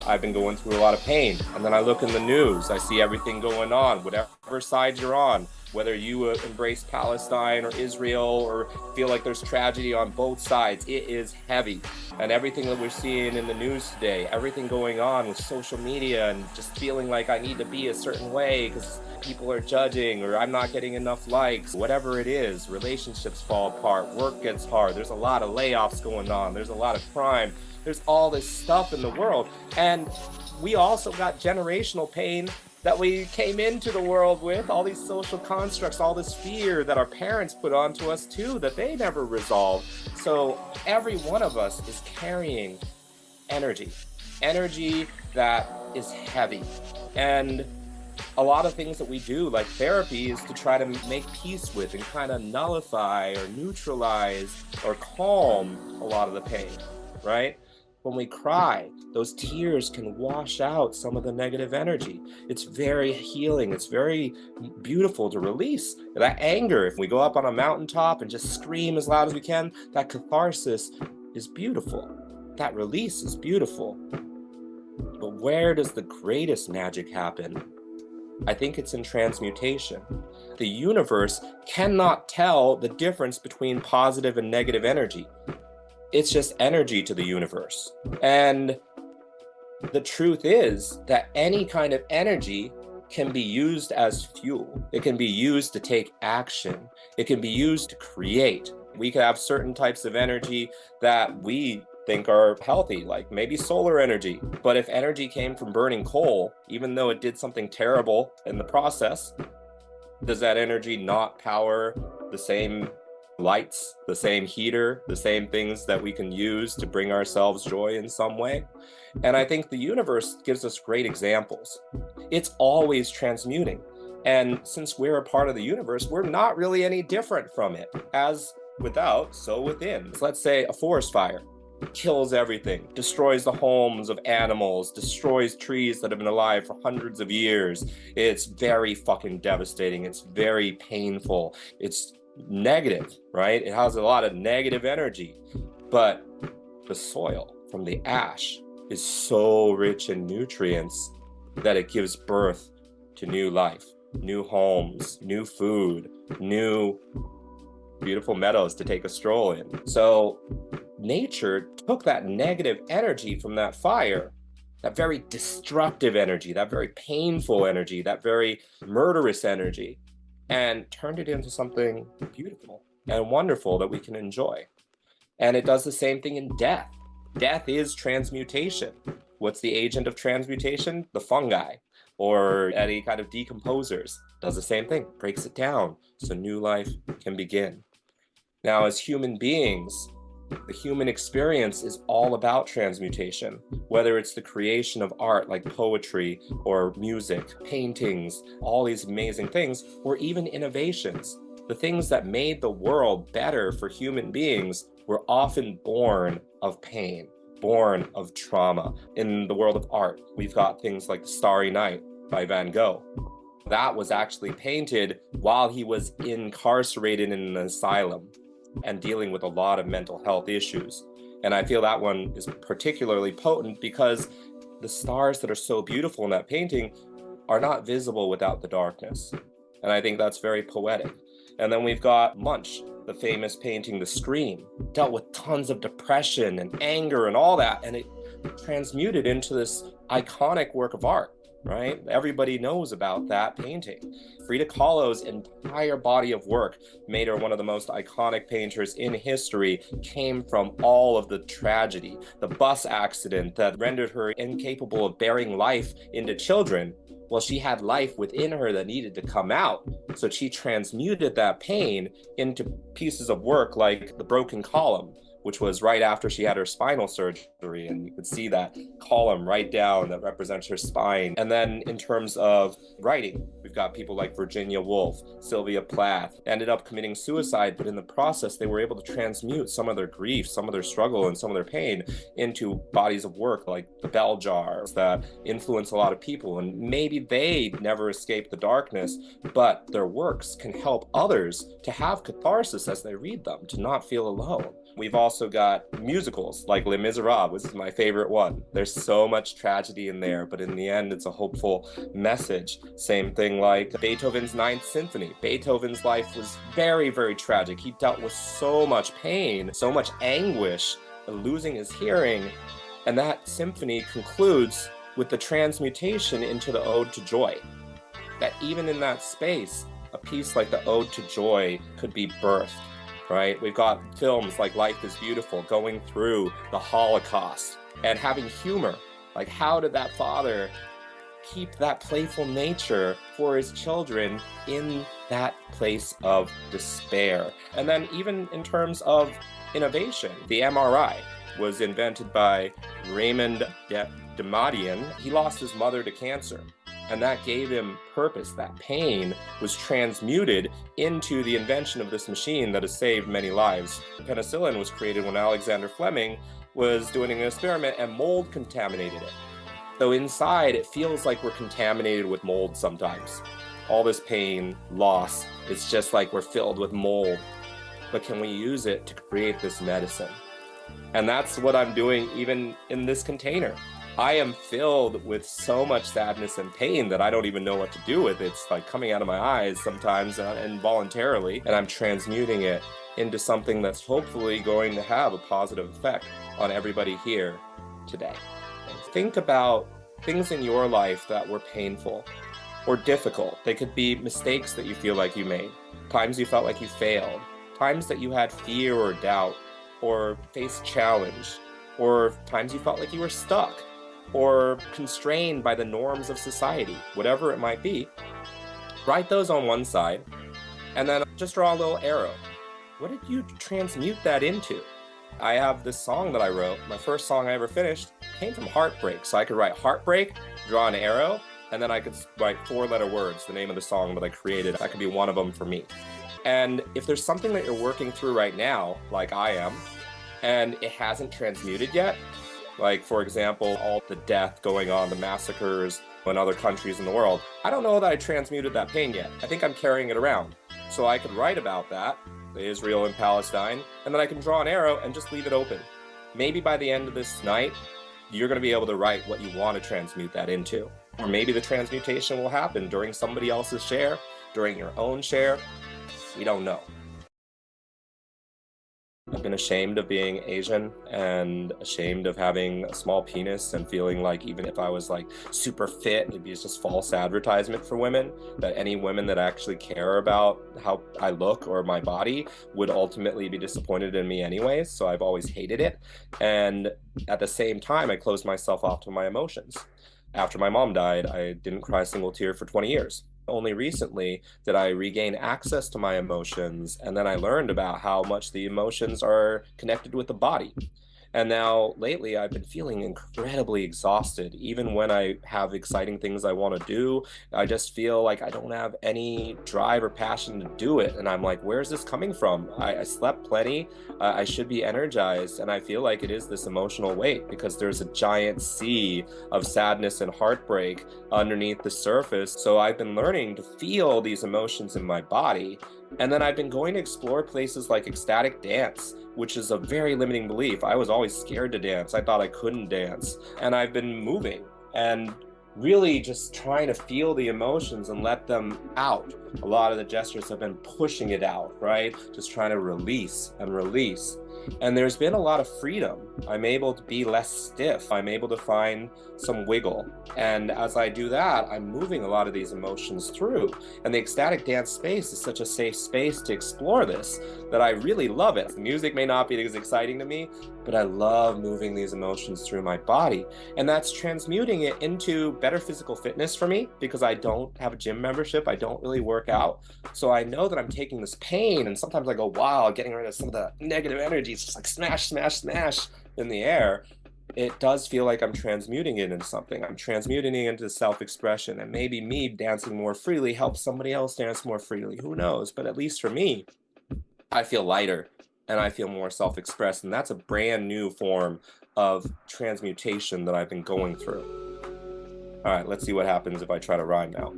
I've been going through a lot of pain. And then I look in the news, I see everything going on, whatever side you're on, whether you embrace Palestine or Israel or feel like there's tragedy on both sides, it is heavy. And everything that we're seeing in the news today, everything going on with social media and just feeling like I need to be a certain way because people are judging or I'm not getting enough likes, whatever it is, relationships fall apart, work gets hard, there's a lot of layoffs going on, there's a lot of crime, there's all this stuff in the world. And we also got generational pain that we came into the world with, all these social constructs, all this fear that our parents put onto us too, that they never resolved. So every one of us is carrying energy that is heavy. And a lot of things that we do, like therapy, is to try to make peace with and kind of nullify or neutralize or calm a lot of the pain, right? When we cry, those tears can wash out some of the negative energy. It's very healing. It's very beautiful to release that anger. If we go up on a mountaintop and just scream as loud as we can, that catharsis is beautiful. That release is beautiful. But where does the greatest magic happen? I think it's in transmutation. The universe cannot tell the difference between positive and negative energy. It's just energy to the universe. And the truth is that any kind of energy can be used as fuel. It can be used to take action. It can be used to create. We could have certain types of energy that we think are healthy, like maybe solar energy. But if energy came from burning coal, even though it did something terrible in the process, does that energy not power the same lights, the same heater, the same things that we can use to bring ourselves joy in some way? And I think the universe gives us great examples. It's always transmuting. And since we're a part of the universe, we're not really any different from it. As without, so within. So let's say a forest fire kills everything, destroys the homes of animals, destroys trees that have been alive for hundreds of years. It's very fucking devastating. It's very painful. It's negative, right? It has a lot of negative energy, but the soil from the ash is so rich in nutrients that it gives birth to new life, new homes, new food, new beautiful meadows to take a stroll in. So nature took that negative energy from that fire, that very destructive energy, that very painful energy, that very murderous energy, and turned it into something beautiful and wonderful that we can enjoy. And it does the same thing in death. Death is transmutation. What's the agent of transmutation? The fungi or any kind of decomposers. Does the same thing, breaks it down so new life can begin. Now, as human beings, the human experience is all about transmutation, whether it's the creation of art like poetry or music, paintings, all these amazing things, or even innovations. The things that made the world better for human beings were often born of pain, born of trauma. In the world of art, we've got things like Starry Night by Van Gogh. That was actually painted while he was incarcerated in an asylum and dealing with a lot of mental health issues. And I feel that one is particularly potent because the stars that are so beautiful in that painting are not visible without the darkness. And I think that's very poetic. And then we've got Munch, the famous painting, The Scream, dealt with tons of depression and anger and all that, and it transmuted into this iconic work of art. Right? Everybody knows about that painting. Frida Kahlo's entire body of work made her one of the most iconic painters in history, came from all of the tragedy, the bus accident that rendered her incapable of bearing life into children. Well, she had life within her that needed to come out. So she transmuted that pain into pieces of work like The Broken Column, which was right after she had her spinal surgery. And you could see that column right down that represents her spine. And then in terms of writing, we've got people like Virginia Woolf, Sylvia Plath, ended up committing suicide, but in the process, they were able to transmute some of their grief, some of their struggle, and some of their pain into bodies of work like the bell jars that influence a lot of people. And maybe they never escape the darkness, but their works can help others to have catharsis as they read them, to not feel alone. We've also got musicals like Les Miserables, which is my favorite one. There's so much tragedy in there, but in the end, it's a hopeful message. Same thing like Beethoven's Ninth Symphony. Beethoven's life was very, very tragic. He dealt with so much pain, so much anguish, losing his hearing. And that symphony concludes with the transmutation into the Ode to Joy. That even in that space, a piece like the Ode to Joy could be birthed. Right? We've got films like Life is Beautiful going through the Holocaust and having humor. Like, how did that father keep that playful nature for his children in that place of despair? And then even in terms of innovation, the MRI was invented by Raymond Damadian. He lost his mother to cancer. And that gave him purpose. That pain was transmuted into the invention of this machine that has saved many lives. Penicillin was created when Alexander Fleming was doing an experiment and mold contaminated it. So inside, it feels like we're contaminated with mold sometimes. All this pain, loss, it's just like we're filled with mold. But can we use it to create this medicine? And that's what I'm doing even in this container. I am filled with so much sadness and pain that I don't even know what to do with. It's like coming out of my eyes sometimes involuntarily, and I'm transmuting it into something that's hopefully going to have a positive effect on everybody here today. Think about things in your life that were painful or difficult. They could be mistakes that you feel like you made, times you felt like you failed, times that you had fear or doubt or faced challenge, or times you felt like you were stuck or constrained by the norms of society, whatever it might be. Write those on one side, and then just draw a little arrow. What did you transmute that into? I have this song that I wrote. My first song I ever finished came from heartbreak. So I could write heartbreak, draw an arrow, and then I could write 4-letter words, the name of the song that I created. That could be one of them for me. And if there's something that you're working through right now, like I am, and it hasn't transmuted yet, like, for example, all the death going on, the massacres in other countries in the world, I don't know that I transmuted that pain yet. I think I'm carrying it around. So I could write about that, Israel and Palestine, and then I can draw an arrow and just leave it open. Maybe by the end of this night, you're going to be able to write what you want to transmute that into. Or maybe the transmutation will happen during somebody else's share, during your own share. We don't know. I've been ashamed of being Asian and ashamed of having a small penis and feeling like even if I was like super fit, it'd be just false advertisement for women, that any women that actually care about how I look or my body would ultimately be disappointed in me anyways. So I've always hated it. And at the same time, I closed myself off to my emotions. After my mom died, I didn't cry a single tear for 20 years. Only recently did I regain access to my emotions, and then I learned about how much the emotions are connected with the body. And now lately I've been feeling incredibly exhausted. Even when I have exciting things I want to do, I just feel like I don't have any drive or passion to do it. And I'm like, where's this coming from? I slept plenty. I should be energized. And I feel like it is this emotional weight because there's a giant sea of sadness and heartbreak underneath the surface. So I've been learning to feel these emotions in my body. And then I've been going to explore places like ecstatic dance, which is a very limiting belief. I was always scared to dance. I thought I couldn't dance. And I've been moving and really just trying to feel the emotions and let them out. A lot of the gestures have been pushing it out, right? Just trying to release and release. And there's been a lot of freedom. I'm able to be less stiff. I'm able to find some wiggle. And as I do that, I'm moving a lot of these emotions through. And the ecstatic dance space is such a safe space to explore this that I really love it. The music may not be as exciting to me, but I love moving these emotions through my body. And that's transmuting it into better physical fitness for me because I don't have a gym membership. I don't really work out. So I know that I'm taking this pain and sometimes I go wild, getting rid of some of the negative energy. It's just like smash, smash, smash in the air. It does feel like I'm transmuting it into something. I'm transmuting it into self-expression, and maybe me dancing more freely helps somebody else dance more freely. Who knows? But at least for me, I feel lighter and I feel more self-expressed, and that's a brand new form of transmutation that I've been going through. All right, let's see what happens if I try to rhyme now.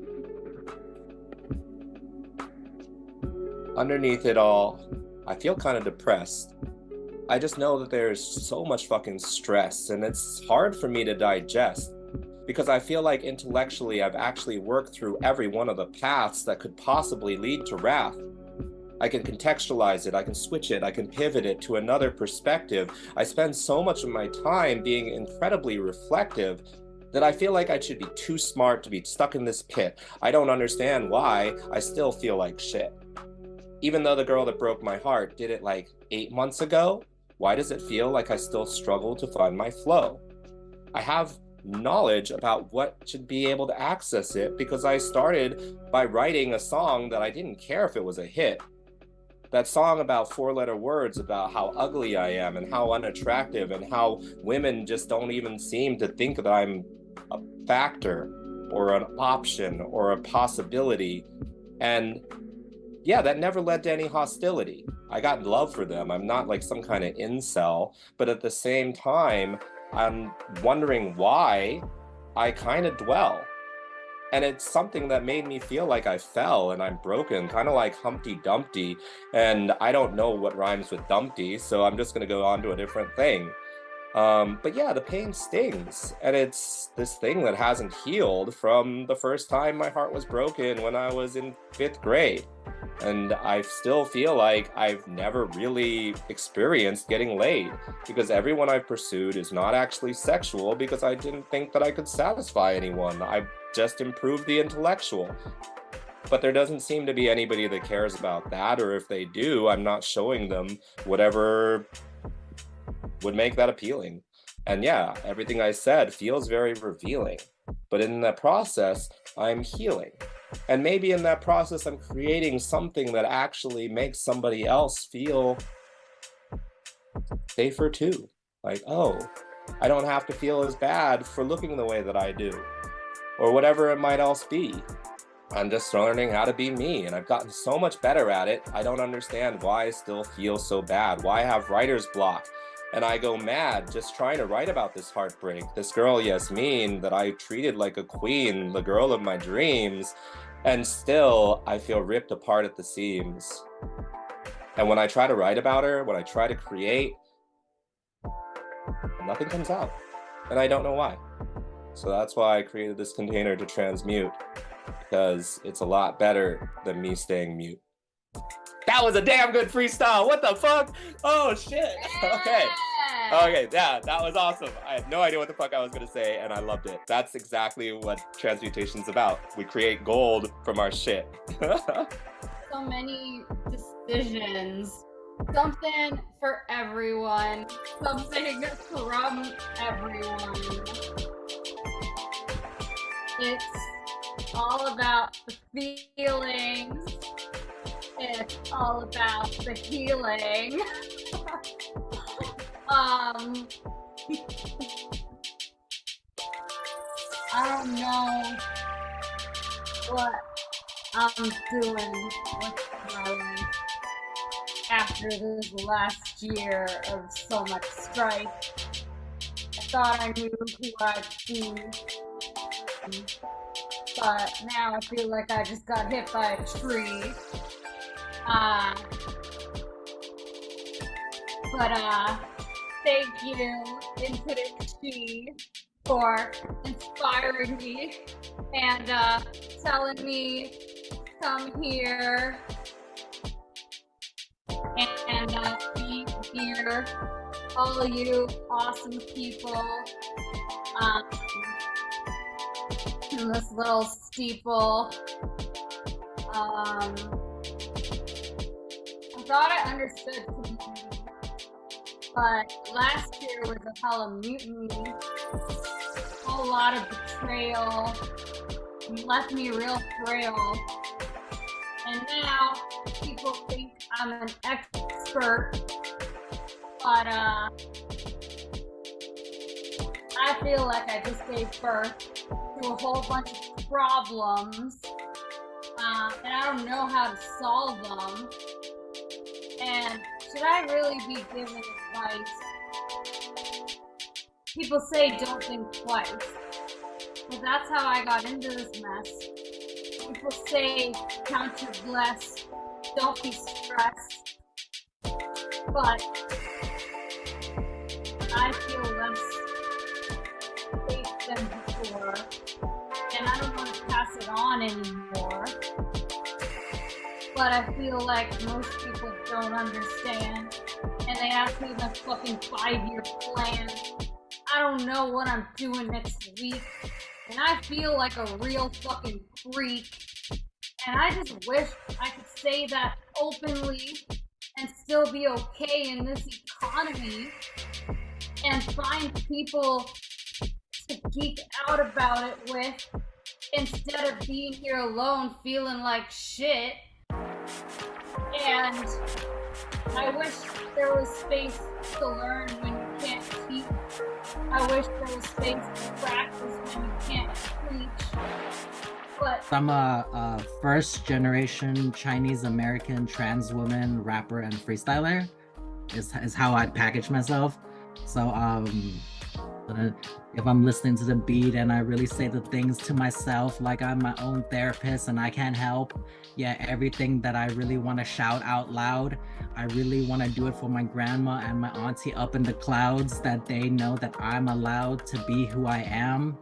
Underneath it all, I feel kind of depressed. I just know that there's so much fucking stress, and it's hard for me to digest because I feel like intellectually I've actually worked through every one of the paths that could possibly lead to wrath. I can contextualize it, I can switch it, I can pivot it to another perspective. I spend so much of my time being incredibly reflective that I feel like I should be too smart to be stuck in this pit. I don't understand why I still feel like shit. Even though the girl that broke my heart did it like 8 months ago, why does it feel like I still struggle to find my flow? I have knowledge about what should be able to access it because I started by writing a song that I didn't care if it was a hit. That song about four-letter words about how ugly I am and how unattractive and how women just don't even seem to think that I'm a factor or an option or a possibility. And yeah, that never led to any hostility. I got love for them. I'm not like some kind of incel, but at the same time, I'm wondering why I kind of dwell. And it's something that made me feel like I fell and I'm broken, kind of like Humpty Dumpty. And I don't know what rhymes with Dumpty, so I'm just going to go on to a different thing. But yeah, the pain stings. And it's this thing that hasn't healed from the first time my heart was broken when I was in 5th grade. And I still feel like I've never really experienced getting laid because everyone I've pursued is not actually sexual because I didn't think that I could satisfy anyone. I just improved the intellectual. But there doesn't seem to be anybody that cares about that, or if they do, I'm not showing them whatever would make that appealing. And yeah, everything I said feels very revealing. But in that process, I'm healing. And maybe in that process, I'm creating something that actually makes somebody else feel safer too. Like, oh, I don't have to feel as bad for looking the way that I do, or whatever it might else be. I'm just learning how to be me, and I've gotten so much better at it. I don't understand why I still feel so bad, why I have writer's block. And I go mad just trying to write about this heartbreak. This girl, Yasmin, that I treated like a queen, the girl of my dreams, and still I feel ripped apart at the seams. And when I try to write about her, when I try to create, nothing comes out. And I don't know why. So that's why I created this container to transmute, because it's a lot better than me staying mute. That was a damn good freestyle. What the fuck? Oh shit. Okay. Okay, yeah, that was awesome. I had no idea what the fuck I was gonna say, and I loved it. That's exactly what transmutation's about. We create gold from our shit. So many decisions. Something for everyone. Something from everyone. It's all about the feelings. It's all about the healing. I don't know what I'm doing with my life after this last year of so much strife. I thought I knew who I'd be, but now I feel like I just got hit by a tree. Thank you, Infinite Chi, for inspiring me and telling me to come here and be here. All of you awesome people in this little steeple. I thought I understood community, but last year was a hell of mutiny, a whole lot of betrayal, left me real frail, and now people think I'm an expert, but I feel like I just gave birth to a whole bunch of problems, and I don't know how to solve them. And should I really be giving advice? People say don't think twice, but that's how I got into this mess. People say count your bless, don't be stressed, but feel less safe than before, and I don't want to pass it on anymore. But I feel like most people don't understand, and they ask me the fucking 5-year plan. I don't know what I'm doing next week, and I feel like a real fucking freak. And I just wish I could say that openly and still be okay in this economy and find people to geek out about it with instead of being here alone feeling like shit. And I wish there was space to learn when you can't teach. I wish there was space to practice when you can't preach. But I'm a first generation Chinese American trans woman rapper and freestyler is how I'd package myself. So if I'm listening to the beat and I really say the things to myself like I'm my own therapist and I can't help, yeah, everything that I really want to shout out loud, I really want to do it for my grandma and my auntie up in the clouds, that they know that I'm allowed to be who I am,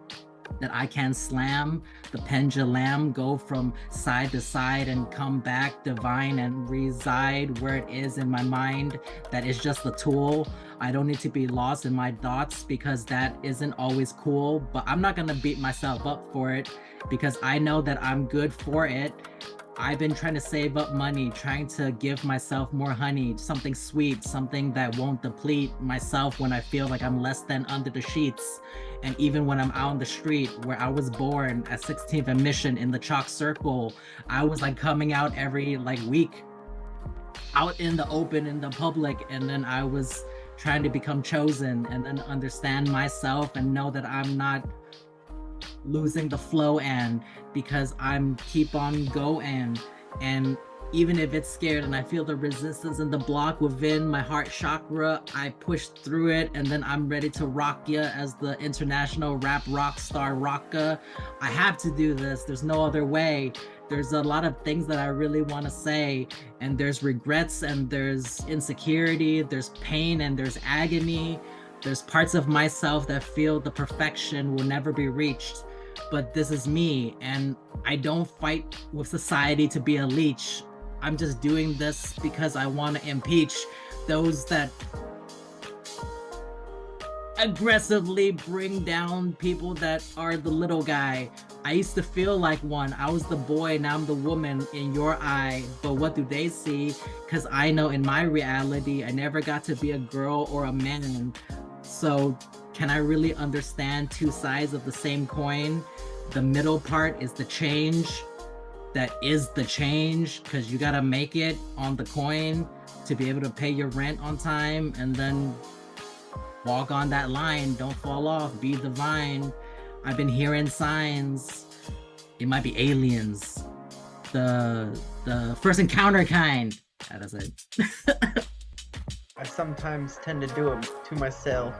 that I can slam the pendulum, go from side to side and come back divine and reside where it is in my mind. That is just the tool. I don't need to be lost in my thoughts because that isn't always cool, but I'm not gonna beat myself up for it because I know that I'm good for it. I've been trying to save up money, trying to give myself more honey, something sweet, something that won't deplete myself when I feel like I'm less than under the sheets. And even when I'm out on the street where I was born at 16th and Mission in the chalk circle, I was like coming out every week out in the open, in the public. And then I was trying to become chosen and then understand myself and know that I'm not losing the flow and because I'm keep on going. And even if it's scared and I feel the resistance and the block within my heart chakra, I push through it and then I'm ready to rock ya as the international rap rock star rocka. I have to do this. There's no other way. There's a lot of things that I really want to say, and there's regrets and there's insecurity, there's pain and there's agony. There's parts of myself that feel the perfection will never be reached. But this is me, and I don't fight with society to be a leech. I'm just doing this because I want to impeach those that aggressively bring down people that are the little guy. I used to feel like one. I was the boy, now I'm the woman in your eye. But what do they see? Because I know in my reality, I never got to be a girl or a man. So can I really understand two sides of the same coin? The middle part is the change. That is the change, because you gotta make it on the coin to be able to pay your rent on time, and then walk on that line. Don't fall off, be divine. I've been hearing signs. It might be aliens. The first encounter kind. That's it. I sometimes tend to do it to myself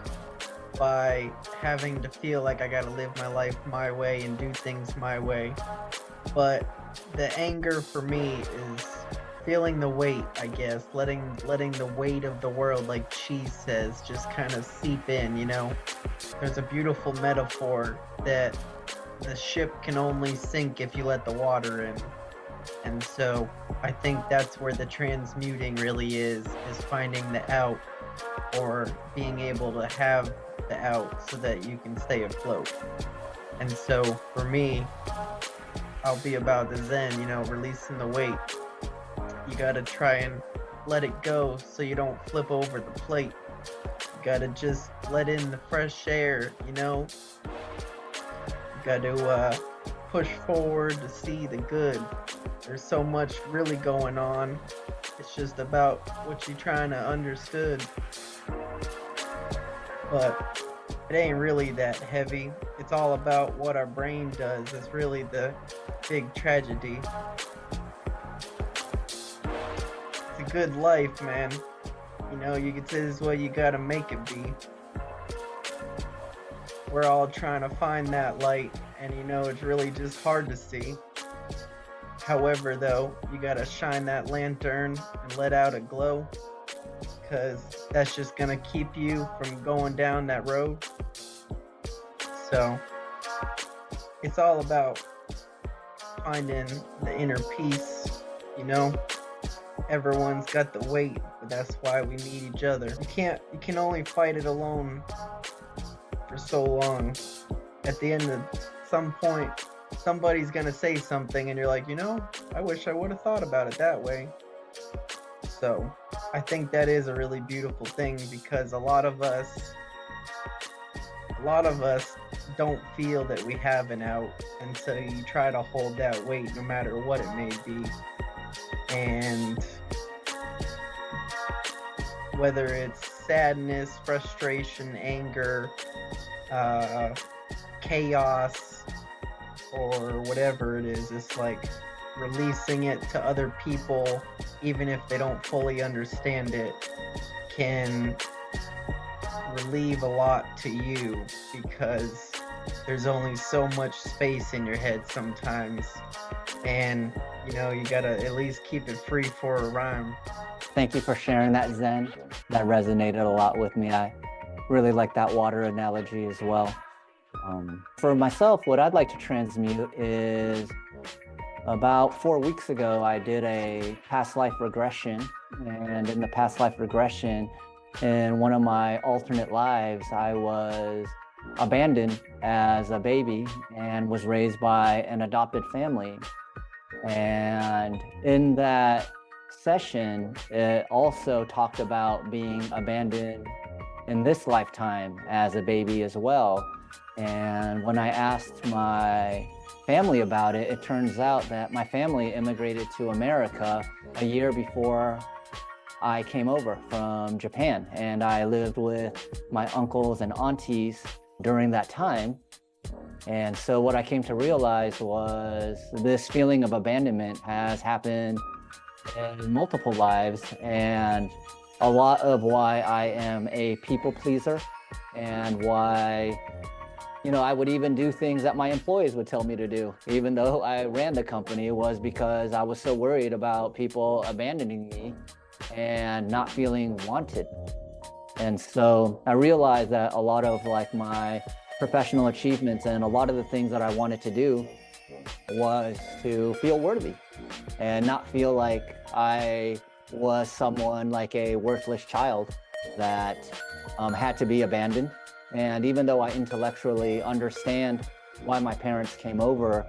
by having to feel like I gotta live my life my way and do things my way. But the anger for me is feeling the weight, I guess, letting the weight of the world, like Cheese says, just kind of seep in, you know? There's a beautiful metaphor that the ship can only sink if you let the water in. And so I think that's where the transmuting really is finding the out, or being able to have the out so that you can stay afloat. And so for me, I'll be about the zen, you know, releasing the weight. You gotta try and let it go so you don't flip over the plate. You gotta just let in the fresh air, you know. You gotta push forward to see the good. There's so much really going on. It's just about what you're trying to understood. But it ain't really that heavy. It's all about what our brain does. It's really the big tragedy. It's a good life, man. You know, you could say this is what you gotta make it be. We're all trying to find that light, and you know, it's really just hard to see. However, though, you gotta shine that lantern and let out a glow, because that's just gonna keep you from going down that road. So it's all about finding the inner peace, you know? Everyone's got the weight, but that's why we need each other. You can only fight it alone for so long. At the end of some point, somebody's gonna say something and you're like, you know, I wish I would have thought about it that way. So I think that is a really beautiful thing, because a lot of us don't feel that we have an out, and so you try to hold that weight no matter what it may be. And whether it's sadness, frustration, anger, chaos, or whatever it is, it's like releasing it to other people, even if they don't fully understand it, can relieve a lot to you, because there's only so much space in your head sometimes, and you know, you gotta at least keep it free for a rhyme. Thank you for sharing that, Zen. That resonated a lot with me. I really like that water analogy as well. For myself, what I'd like to transmute is, about 4 weeks ago, I did a past life regression. And in the past life regression, in one of my alternate lives, I was abandoned as a baby and was raised by an adopted family. And in that session, it also talked about being abandoned in this lifetime as a baby as well. And when I asked my family about it, it turns out that my family immigrated to America a year before I came over from Japan, and I lived with my uncles and aunties during that time. And so what I came to realize was this feeling of abandonment has happened in multiple lives, and a lot of why I am a people pleaser, and why, you know, I would even do things that my employees would tell me to do, even though I ran the company, was because I was so worried about people abandoning me and not feeling wanted. And so I realized that a lot of like my professional achievements and a lot of the things that I wanted to do was to feel worthy and not feel like I was someone like a worthless child that had to be abandoned. And even though I intellectually understand why my parents came over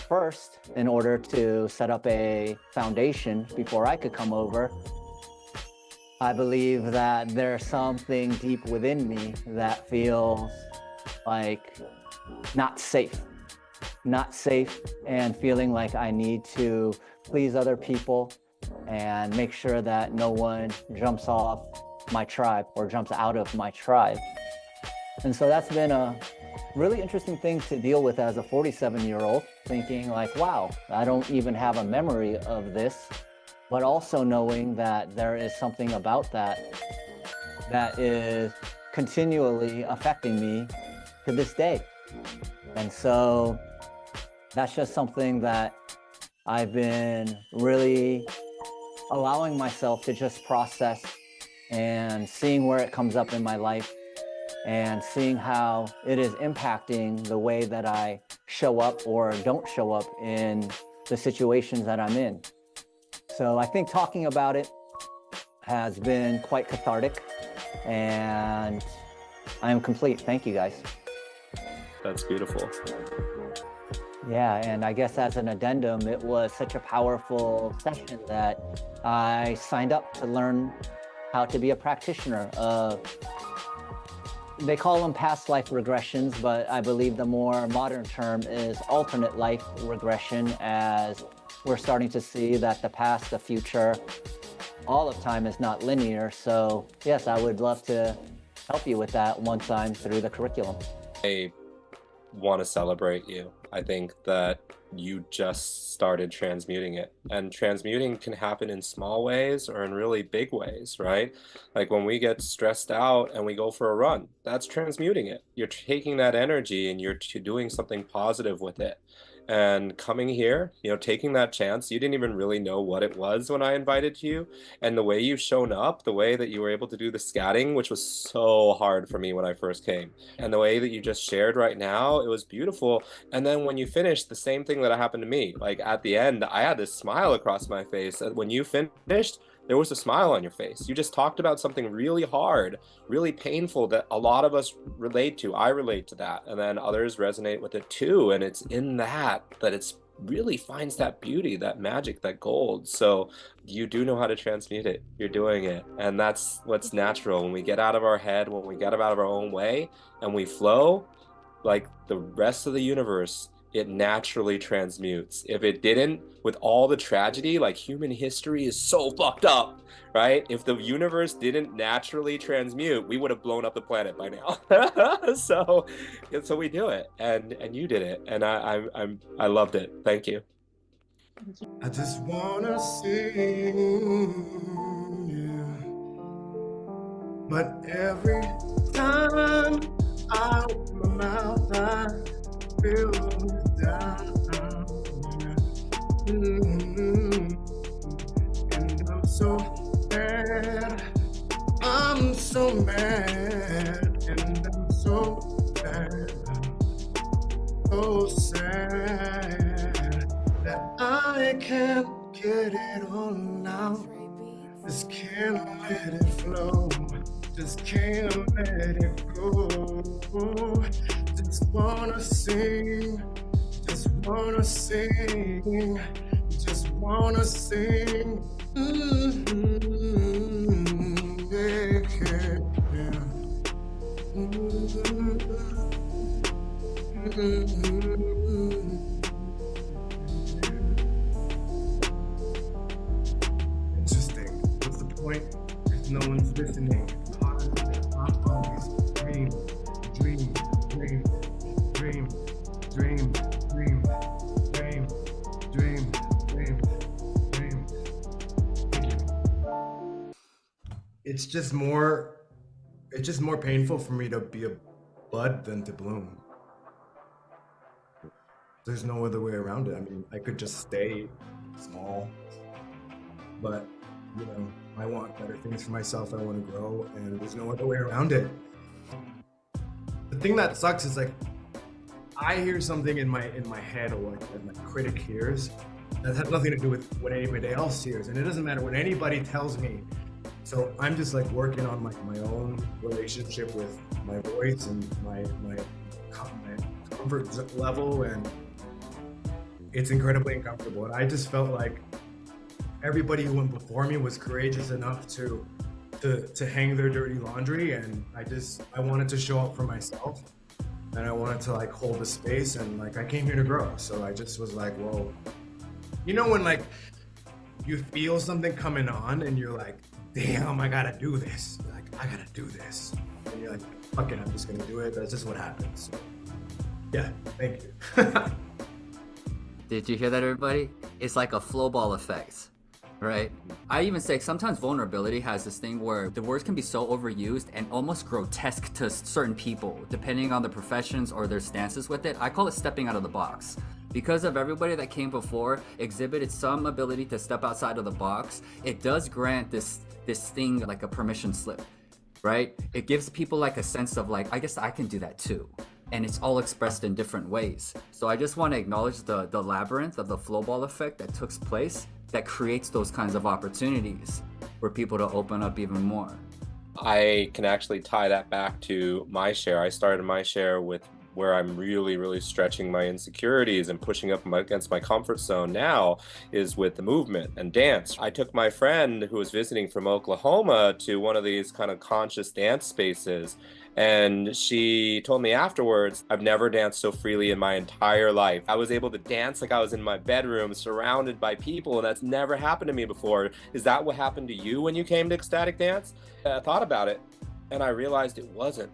first in order to set up a foundation before I could come over, I believe that there's something deep within me that feels like not safe, and feeling like I need to please other people and make sure that no one jumps off my tribe or jumps out of my tribe. And so that's been a really interesting thing to deal with as a 47-year-old, thinking like, wow, I don't even have a memory of this, but also knowing that there is something about that is continually affecting me to this day. And so that's just something that I've been really allowing myself to just process, and seeing where it comes up in my life, and seeing how it is impacting the way that I show up or don't show up in the situations that I'm in. So I think talking about it has been quite cathartic, and I am complete. Thank you, guys. That's beautiful. Yeah, and I guess as an addendum, it was such a powerful session that I signed up to learn how to be a practitioner of, they call them past life regressions, but I believe the more modern term is alternate life regression, as we're starting to see that the past, the future, all of time is not linear. So yes, I would love to help you with that once I'm through the curriculum. I want to celebrate you. I think that you just started transmuting it, and transmuting can happen in small ways or in really big ways, right? Like when we get stressed out and we go for a run, that's transmuting it. You're taking that energy and you're doing something positive with it. And coming here, taking that chance, you didn't even really know what it was when I invited you. And the way you've shown up, the way that you were able to do the scatting, which was so hard for me when I first came, and the way that you just shared right now, it was beautiful. And then when you finished, the same thing that happened to me, like at the end, I had this smile across my face. And when you finished, there was a smile on your face. You just talked about something really hard, really painful that a lot of us relate to. I relate to that. And then others resonate with it too. And it's in that it's really finds that beauty, that magic, that gold. So you do know how to transmute it. You're doing it. And that's what's natural. When we get out of our head, when we get out of our own way and we flow, like the rest of the universe, it naturally transmutes. If it didn't, with all the tragedy, like human history is so fucked up, right? If the universe didn't naturally transmute, we would have blown up the planet by now. So we do it, and you did it, and I loved it. Thank you. I just wanna sing, yeah. But every time I open my mouth, I feel down. And I'm so mad. I'm so mad. And I'm so sad. So sad that I can't get it all out. Just can't let it flow. Just can't let it go. Just wanna sing. Just wanna sing. Just wanna sing. Yeah, yeah. Interesting. What's the point if no one's listening? I always dream, dream, dream, dream, dream, dream, dream, dream, dream, dream. Thank you. It's just more painful for me to be a bud than to bloom. There's no other way around it. I mean, I could just stay small, but I want better things for myself. I want to grow, and there's no other way around it. The thing that sucks is like I hear something in my head, or like that my critic hears, that has nothing to do with what anybody else hears, and it doesn't matter what anybody tells me. So I'm just like working on like my own relationship with my voice and my comfort level, and it's incredibly uncomfortable. And I just felt like everybody who went before me was courageous enough to hang their dirty laundry, and I wanted to show up for myself, and I wanted to like hold the space, and like I came here to grow. So I just was like, whoa, when like you feel something coming on and you're like, damn, I gotta do this. You're like, I gotta do this. And you're like, fuck it, I'm just gonna do it. That's just what happens. So, yeah, thank you. Did you hear that, everybody? It's like a flow ball effect, right? I even say sometimes vulnerability has this thing where the words can be so overused and almost grotesque to certain people, depending on the professions or their stances with it. I call it stepping out of the box. Because of everybody that came before exhibited some ability to step outside of the box, it does grant this thing like a permission slip, right? It gives people like a sense of like, I guess I can do that too. And it's all expressed in different ways. So I just want to acknowledge the labyrinth of the flow ball effect that took place that creates those kinds of opportunities for people to open up even more. I can actually tie that back to my share. I started my share with where I'm really, really stretching my insecurities and pushing up against my comfort zone now is with the movement and dance. I took my friend who was visiting from Oklahoma to one of these kind of conscious dance spaces. And she told me afterwards, I've never danced so freely in my entire life. I was able to dance like I was in my bedroom, surrounded by people, and that's never happened to me before. Is that what happened to you when you came to ecstatic dance? I thought about it, and I realized it wasn't.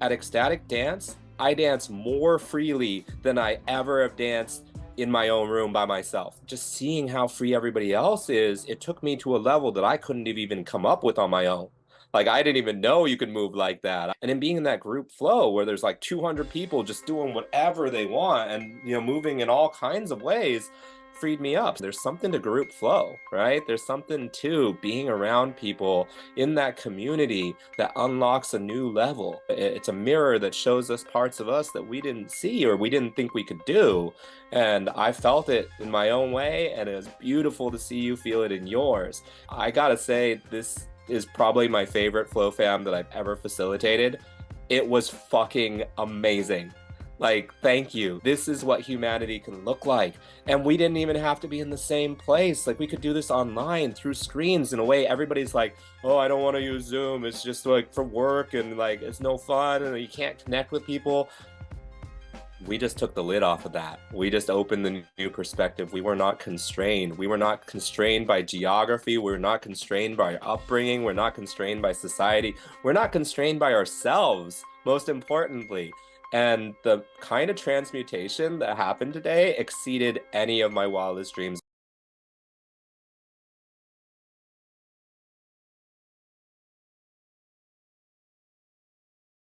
At ecstatic dance, I dance more freely than I ever have danced in my own room by myself. Just seeing how free everybody else is, it took me to a level that I couldn't have even come up with on my own. Like, I didn't even know you could move like that. And in being in that group flow where there's like 200 people just doing whatever they want and, you know, moving in all kinds of ways, freed me up. There's something to group flow, right? There's something to being around people in that community that unlocks a new level. It's a mirror that shows us parts of us that we didn't see or we didn't think we could do. And I felt it in my own way, and it was beautiful to see you feel it in yours. I gotta say, this is probably my favorite FlowFam that I've ever facilitated. It was fucking amazing. Like, thank you. This is what humanity can look like. And we didn't even have to be in the same place. Like, we could do this online through screens in a way everybody's like, oh, I don't want to use Zoom. It's just like for work and like it's no fun and you can't connect with people. We just took the lid off of that. We just opened the new perspective. We were not constrained. We were not constrained by geography. We're not constrained by our upbringing. We're not constrained by society. We're not constrained by ourselves, most importantly. And the kind of transmutation that happened today exceeded any of my wildest dreams.